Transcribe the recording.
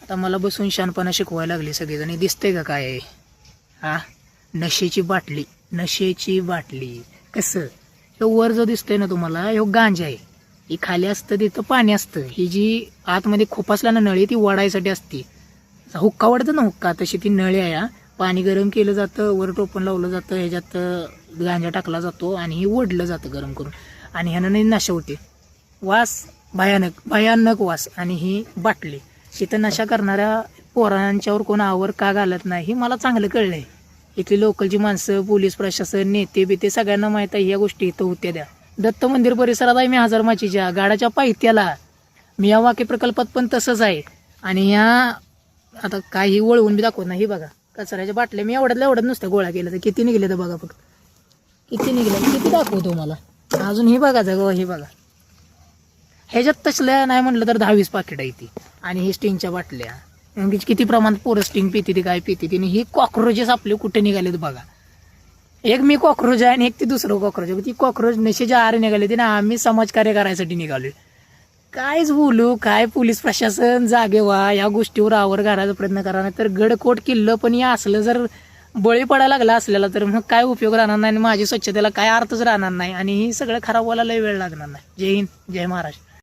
आता मला बसून शानपणा शिकवायला लागली सगळेजण. हे दिसतंय का काय आहे? हा, नशेची बाटली. नशेची बाटली कसं? ह्यो वर जो दिसतोय ना तुम्हाला, ह्यो गांजा आहे. ही खाली असतं तिथं पाणी असतं. ही जी आतमध्ये खोपासला ना नळी, ती वडायसाठी असते. हुक्का वडतं ना हुक्का, तशी ती नळी आहे. पाणी गरम केलं जातं, वर टोपण लावलं जातं, ह्याच्यात गांजा टाकला जातो आणि हे ओढलं जातं गरम करून. आणि ह्यानं नशा होते. वास भयानक भयानक वास. आणि ही बाटली इथं नशा करणाऱ्या पोरांच्यावर कोण आवर का घालत नाही, हे मला चांगलं कळलंय. इथली लोकलची माणसं, पोलीस प्रशासन, नेते बिते सगळ्यांना माहीत आहे ह्या गोष्टी इथं होत्या. द्या दत्त मंदिर परिसरात आहे मी, हजारमाचीच्या गाडाच्या पायथ्याला. मी या वाक्य प्रकल्पात पण तसंच आहे. आणि ह्या आता काही वळवून बी दाखवत नाही. बघा कचऱ्याच्या बाटल्या मी एवढ्यात नुसतं गोळा केलं तर किती निघले तर बघा फक्त. किती निघले किती दाखवतो मला. अजून ही बघा जगवा, हे बघा. ह्याच्यात तसल्या नाही म्हटलं तर 10-20 पाकिट आहे ती. आणि ही स्टिंगच्या बाटल्या किती प्रमाणात पोरं स्टिंग पिते ती काय पिते ती. ही कॉक्रोचेस आपले कुठे निघालेत बघा. एक मी कॉक्रोच आहे आणि एक ती दुसरं कॉक्रोच. ती कॉक्रोच नशेच्या आहारी निघाली ती ना, आम्ही समाजकार्य करायसाठी निघालोय. कायच बोलू, काय पोलीस प्रशासन जागे व्हा, या गोष्टीवर आवर घालायचा प्रयत्न करा. नाही तर गडकोट किल्लं पण या असलं जर बळी पडायला लागला असलेला तर मग काय उपयोग राहणार नाही आणि माझी स्वच्छतेला काय अर्थच राहणार नाही. आणि ही सगळं खराब व्हायला लय वेळ लागणार नाही. जय हिंद, जय महाराष्ट्र.